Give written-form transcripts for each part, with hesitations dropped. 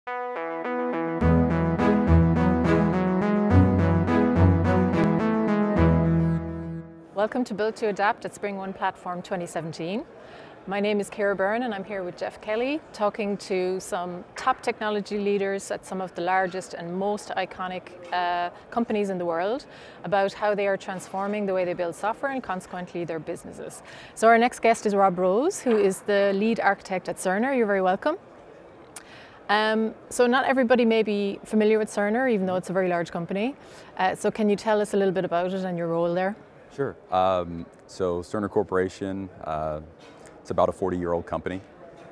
Welcome to Build to Adapt at SpringOne Platform 2017. My name is Ciara Byrne and I'm here with Jeff Kelly, talking to some top technology leaders at some of the largest and most iconic companies in the world about how they are transforming the way they build software and consequently their businesses. So our next guest is Rob Rose, who is the lead architect at Cerner. You're very welcome. So not everybody may be familiar with Cerner, even though it's a very large company. So can you tell us a little bit about it and your role there? Sure. So Cerner Corporation, it's about a 40-year-old company.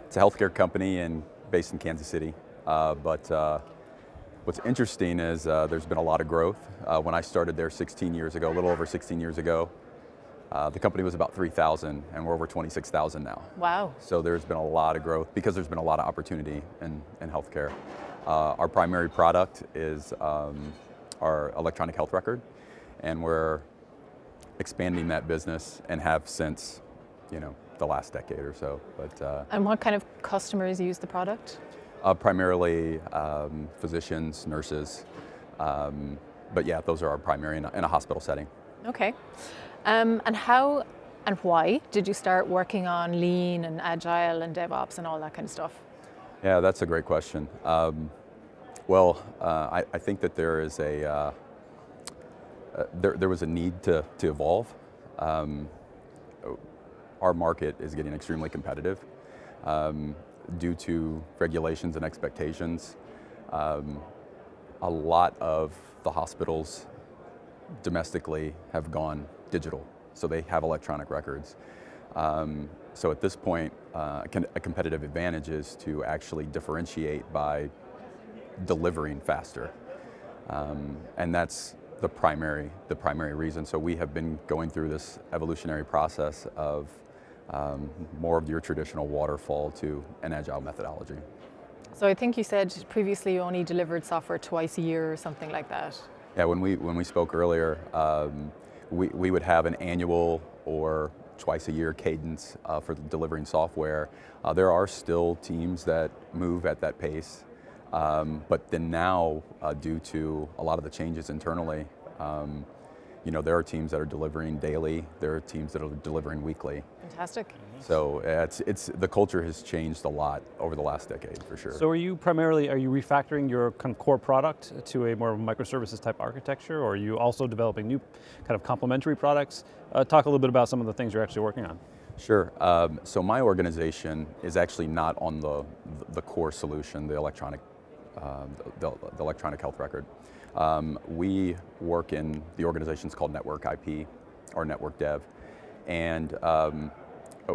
It's a healthcare company based in Kansas City. But what's interesting is there's been a lot of growth. When I started there 16 years ago, a little over 16 years ago, the company was about 3,000 and we're over 26,000 now. Wow. So there's been a lot of growth because there's been a lot of opportunity in healthcare. Our primary product is our electronic health record, and we're expanding that business and have since, the last decade or so. But and what kind of customers use the product? Primarily physicians, nurses, but yeah, those are our primary in a hospital setting. Okay. And how and why did you start working on Lean and Agile and DevOps and all that kind of stuff? Yeah, that's a great question. I think that there is there was a need to evolve. Our market is getting extremely competitive due to regulations and expectations. A lot of the hospitals domestically have gone digital, so they have electronic records. So at this point, a competitive advantage is to actually differentiate by delivering faster, and that's the primary reason. So we have been going through this evolutionary process of more of your traditional waterfall to an agile methodology. So I think you said previously you only delivered software twice a year or something like that. Yeah, when we spoke earlier, we would have an annual or twice a year cadence for delivering software. There are still teams that move at that pace, but then now, due to a lot of the changes internally, there are teams that are delivering daily. There are teams that are delivering weekly. Fantastic. So the culture has changed a lot over the last decade, for sure. So are you refactoring your kind of core product to a more microservices type architecture, or are you also developing new kind of complementary products? Talk a little bit about some of the things you're actually working on. Sure. So my organization is actually not on the core solution, the electronic health record. We work in the organization's called Network IP, or Network Dev, and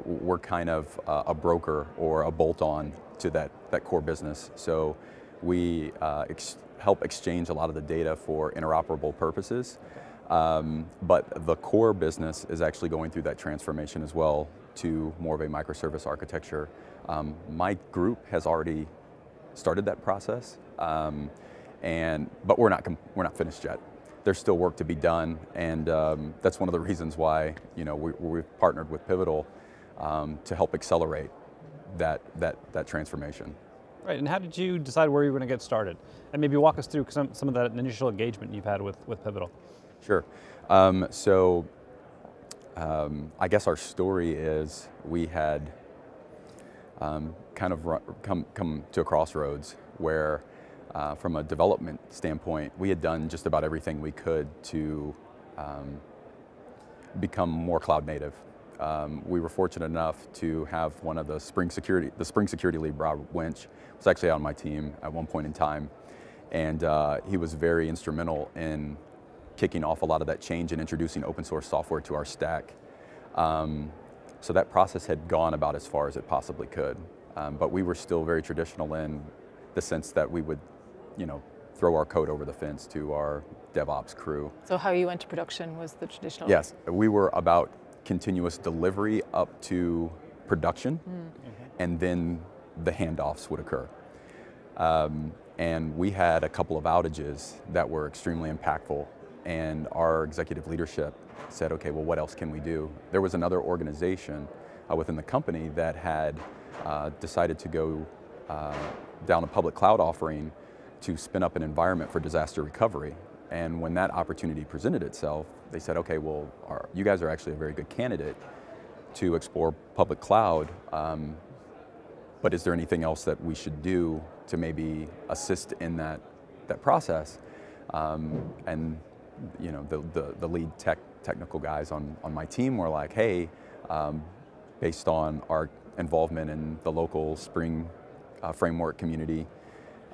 we're kind of a broker or a bolt-on to that core business. So we help exchange a lot of the data for interoperable purposes, but the core business is actually going through that transformation as well to more of a microservice architecture. My group has already started that process, but we're not finished yet. There's still work to be done, and that's one of the reasons why we've partnered with Pivotal to help accelerate that transformation. Right, and how did you decide where you were going to get started? And maybe walk us through some of that initial engagement you've had with Pivotal. Sure. I guess our story is we had kind of come to a crossroads where, from a development standpoint, we had done just about everything we could to become more cloud native. We were fortunate enough to have one of the Spring Security lead, Rob Winch, was actually on my team at one point in time, and he was very instrumental in kicking off a lot of that change and introducing open source software to our stack. So that process had gone about as far as it possibly could, but we were still very traditional in the sense that we would, throw our code over the fence to our DevOps crew. So how you went to production was the traditional? Yes, we were about continuous delivery up to production, and then the handoffs would occur. And we had a couple of outages that were extremely impactful, and our executive leadership said, okay, well, what else can we do? There was another organization within the company that had decided to go down a public cloud offering to spin up an environment for disaster recovery. And when that opportunity presented itself, they said, okay, well, you guys are actually a very good candidate to explore public cloud, but is there anything else that we should do to maybe assist in that process? And you know, the lead technical guys on my team were like, hey, based on our involvement in the local Spring framework community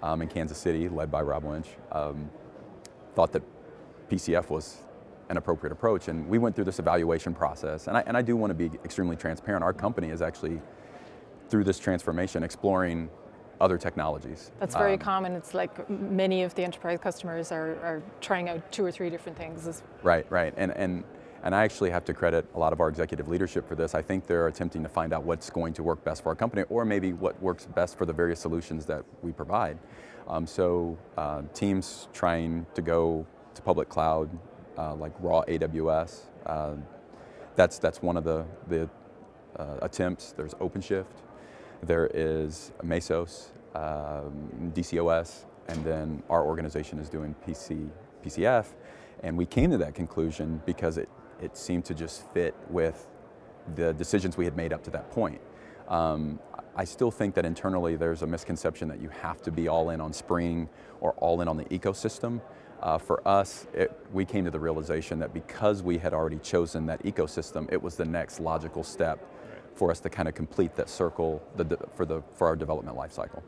in Kansas City, led by Rob Lynch, thought that PCF was an appropriate approach, and we went through this evaluation process. And I do want to be extremely transparent. Our company is actually, through this transformation, exploring other technologies. That's very common. It's like many of the enterprise customers are trying out 2 or 3 different things. Right. And I actually have to credit a lot of our executive leadership for this. I think they're attempting to find out what's going to work best for our company, or maybe what works best for the various solutions that we provide. Teams trying to go to public cloud, like raw AWS, that's one of the attempts. There's OpenShift, there is Mesos, DCOS, and then our organization is doing PCF, and we came to that conclusion because it seemed to just fit with the decisions we had made up to that point. I still think that internally there's a misconception that you have to be all in on Spring or all in on the ecosystem. For us, we came to the realization that because we had already chosen that ecosystem, it was the next logical step for us to kind of complete that circle for our development lifecycle.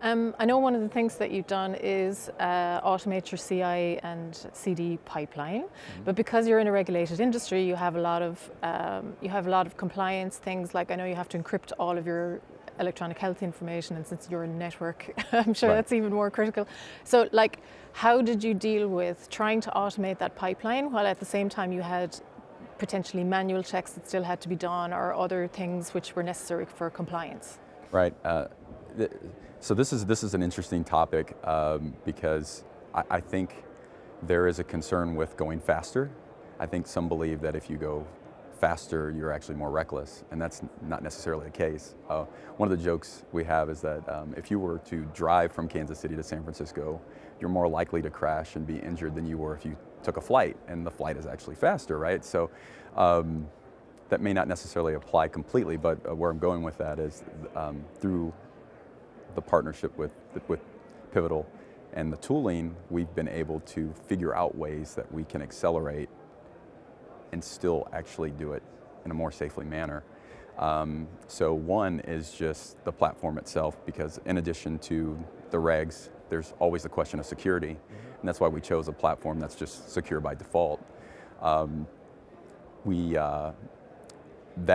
I know one of the things that you've done is automate your CI and CD pipeline, but because you're in a regulated industry, you have a lot of compliance things. Like I know you have to encrypt all of your electronic health information, and since you're a network, I'm sure that's even more critical. So, like, how did you deal with trying to automate that pipeline while at the same time you had potentially manual checks that still had to be done, or other things which were necessary for compliance? Right. So this is an interesting topic because I think there is a concern with going faster. I think some believe that if you go faster, you're actually more reckless, and that's not necessarily the case. One of the jokes we have is that if you were to drive from Kansas City to San Francisco, you're more likely to crash and be injured than you were if you took a flight, and the flight is actually faster, right? So that may not necessarily apply completely, but where I'm going with that is through the partnership with Pivotal and the tooling, we've been able to figure out ways that we can accelerate and still actually do it in a more safely manner. So one is just the platform itself, because in addition to the regs, there's always the question of security, and that's why we chose a platform that's just secure by default. That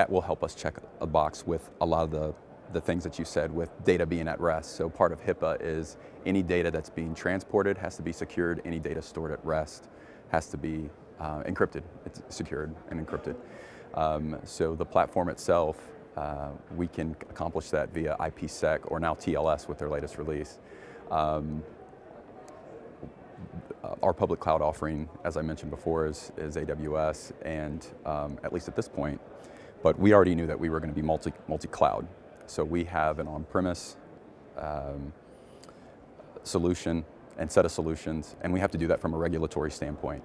will help us check a box with a lot of the things that you said with data being at rest. So part of HIPAA is any data that's being transported has to be secured, any data stored at rest has to be encrypted. It's secured and encrypted. So the platform itself, we can accomplish that via IPsec, or now TLS with their latest release. Our public cloud offering, as I mentioned before, is AWS, and at least at this point, but we already knew that we were going to be multi-cloud. So we have an on-premise solution and set of solutions, and we have to do that from a regulatory standpoint.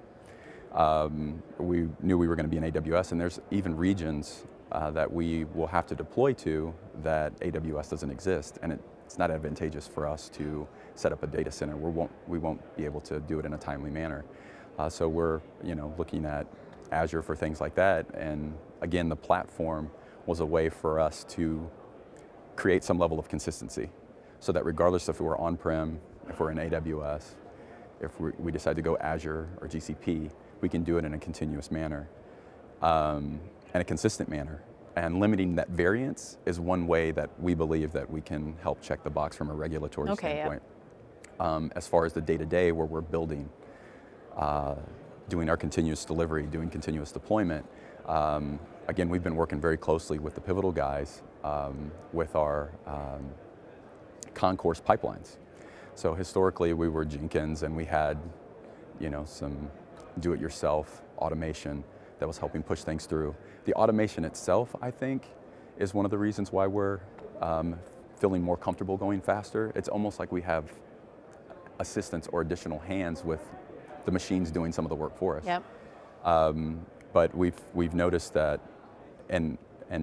We knew we were going to be in AWS, and there's even regions that we will have to deploy to that AWS doesn't exist, and it's not advantageous for us to set up a data center. We won't be able to do it in a timely manner. So we're looking at Azure for things like that, and again, the platform was a way for us to create some level of consistency, so that regardless if we're on-prem, if we're in AWS, if we decide to go Azure or GCP, we can do it in a continuous manner and a consistent manner. And limiting that variance is one way that we believe that we can help check the box from a regulatory standpoint. Yeah. As far as the day-to-day where we're building, doing our continuous delivery, doing continuous deployment, again, we've been working very closely with the Pivotal guys with our concourse pipelines. So historically we were Jenkins, and we had some do-it-yourself automation that was helping push things through. The automation itself, I think, is one of the reasons why we're feeling more comfortable going faster, it's almost like we have assistants or additional hands with the machines doing some of the work for us. Yep. But we've noticed that, and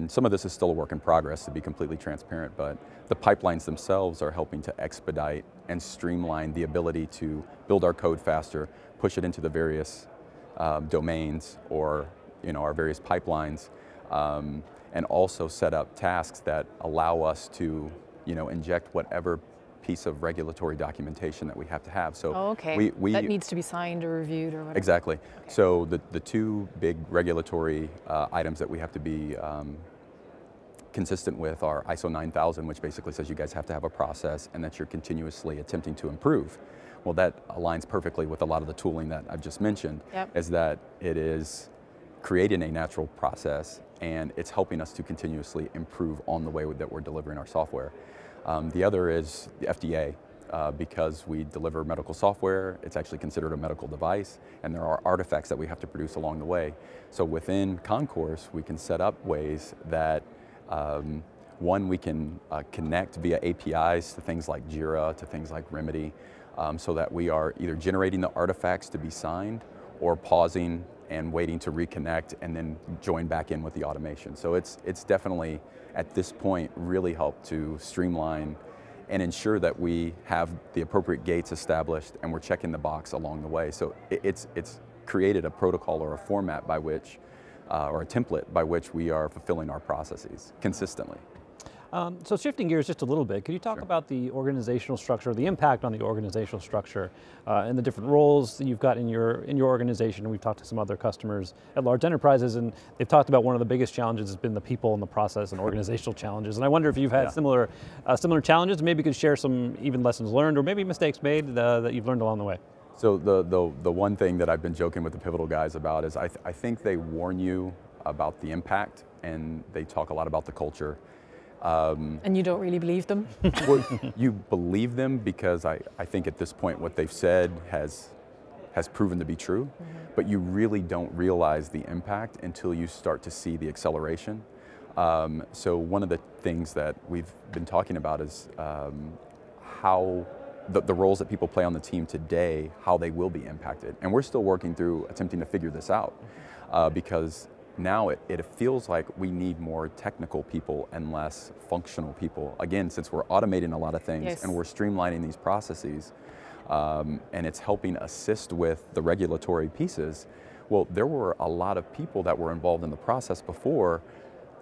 some of this is still a work in progress, to be completely transparent, but the pipelines themselves are helping to expedite and streamline the ability to build our code faster, push it into the various domains or our various pipelines, and also set up tasks that allow us to inject whatever piece of regulatory documentation that we have to have. So okay. That needs to be signed or reviewed or whatever. Exactly. Okay. So the two big regulatory items that we have to be consistent with are ISO 9000, which basically says you guys have to have a process and that you're continuously attempting to improve. Well, that aligns perfectly with a lot of the tooling that I've just mentioned, yep. is that it is creating a natural process and it's helping us to continuously improve on the way that we're delivering our software. The other is the FDA. Because we deliver medical software, it's actually considered a medical device, and there are artifacts that we have to produce along the way. So within Concourse, we can set up ways that, one, we can connect via APIs to things like Jira, to things like Remedy, so that we are either generating the artifacts to be signed or pausing and waiting to reconnect and then join back in with the automation. So it's definitely, at this point, really helped to streamline and ensure that we have the appropriate gates established and we're checking the box along the way. So it's created a protocol or a format by which, or a template by which we are fulfilling our processes consistently. So shifting gears just a little bit, could you talk Sure. about the organizational structure, the impact on the organizational structure, and the different roles that you've got in your organization? We've talked to some other customers at large enterprises, and they've talked about one of the biggest challenges has been the people and the process and organizational challenges. And I wonder if you've had similar challenges. Maybe you could share some even lessons learned, or maybe mistakes made that you've learned along the way. So the one thing that I've been joking with the Pivotal guys about is I think they warn you about the impact, and they talk a lot about the culture. And you don't really believe them? Well, you believe them because I think at this point what they've said has proven to be true, but you really don't realize the impact until you start to see the acceleration. So one of the things that we've been talking about is how the roles that people play on the team today, how they will be impacted. And we're still working through attempting to figure this out because now it feels like we need more technical people and less functional people. Again, since we're automating a lot of things yes. and we're streamlining these processes, and it's helping assist with the regulatory pieces, well, there were a lot of people that were involved in the process before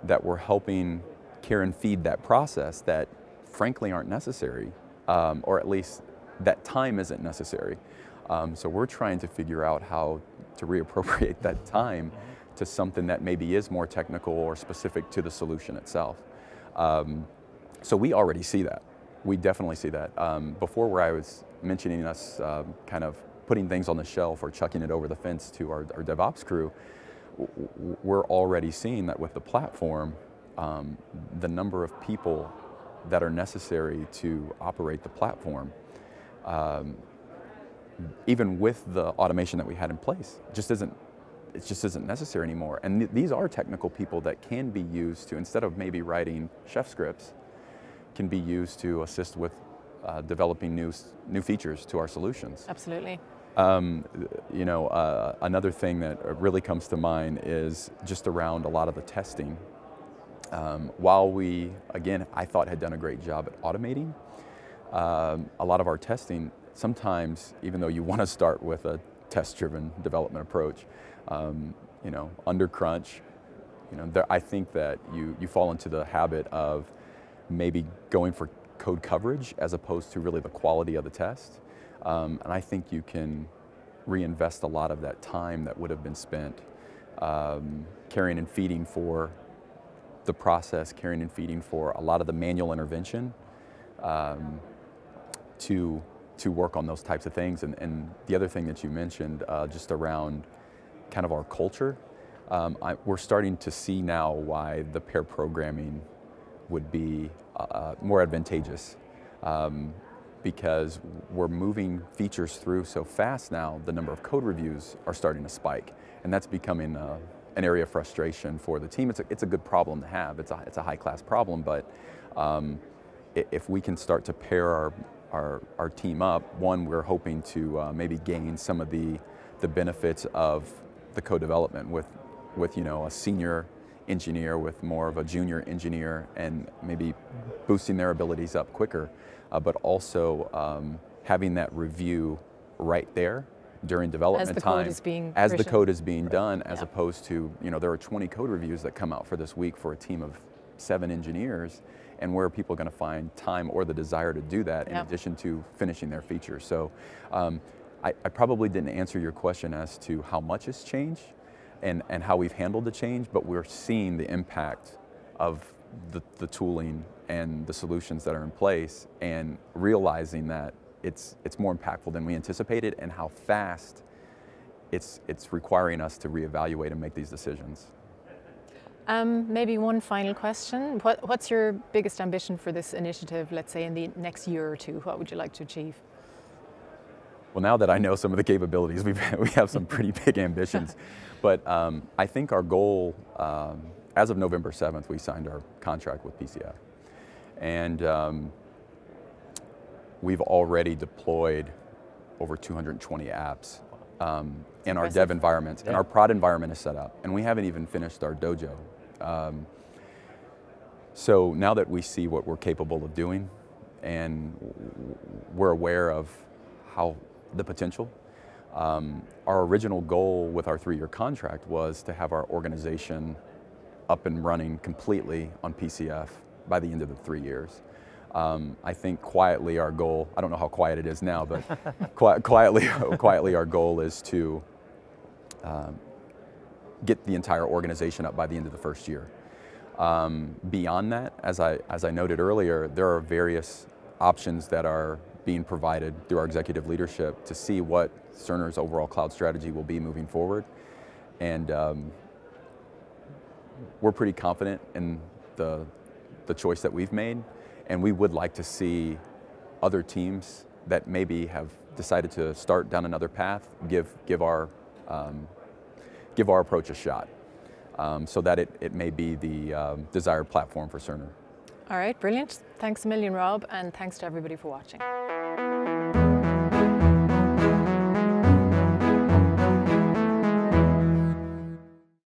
that were helping care and feed that process that frankly aren't necessary, or at least that time isn't necessary. So we're trying to figure out how to reappropriate that time to something that maybe is more technical or specific to the solution itself. So we already see that. We definitely see that. Before, where I was mentioning us kind of putting things on the shelf or chucking it over the fence to our DevOps crew, we're already seeing that with the platform, the number of people that are necessary to operate the platform, even with the automation that we had in place, it just isn't necessary anymore. And these are technical people that can be used to, instead of maybe writing chef scripts, can be used to assist with developing new features to our solutions. Absolutely. Another thing that really comes to mind is just around a lot of the testing. While we, again, I thought had done a great job at automating, a lot of our testing, sometimes, even though you want to start with a test-driven development approach, under crunch, I think that you fall into the habit of maybe going for code coverage as opposed to really the quality of the test. And I think you can reinvest a lot of that time that would have been spent carrying and feeding for the process, carrying and feeding for a lot of the manual intervention to work on those types of things. And the other thing that you mentioned, just around kind of our culture, we're starting to see now why the pair programming would be more advantageous, because we're moving features through so fast now, the number of code reviews are starting to spike, and that's becoming an area of frustration for the team. It's a good problem to have. It's a high-class problem, but if we can start to pair our team up, one, we're hoping to maybe gain some of the benefits of the co-development with you know, a senior engineer with more of a junior engineer, and maybe boosting their abilities up quicker, but also having that review right there during development time as the code is being done, as opposed to, you know, there are 20 code reviews that come out for this week for a team of 7 engineers, and where are people going to find time or the desire to do that in addition to finishing their features? So I probably didn't answer your question as to how much has changed and how we've handled the change, but we're seeing the impact of the tooling and the solutions that are in place, and realizing that it's more impactful than we anticipated, and how fast it's requiring us to reevaluate and make these decisions. Maybe one final question. What's your biggest ambition for this initiative, let's say in the next year or two? What would you like to achieve? Well, now that I know some of the capabilities, we have some pretty big ambitions. But I think our goal, as of November 7th, we signed our contract with PCF. And we've already deployed over 220 apps in our dev environments, and our prod environment is set up, and we haven't even finished our dojo. So now that we see what we're capable of doing, and we're aware of how the potential, our original goal with our 3-year contract was to have our organization up and running completely on PCF by the end of the 3 years. I think quietly our goal, I don't know how quiet it is now, but quietly our goal is to get the entire organization up by the end of the first year. Beyond that, as I noted earlier, there are various options that are being provided through our executive leadership to see what Cerner's overall cloud strategy will be moving forward. And we're pretty confident in the choice that we've made, and we would like to see other teams that maybe have decided to start down another path give our approach a shot, so that it may be the desired platform for Cerner. All right, brilliant. Thanks a million, Rob, and thanks to everybody for watching.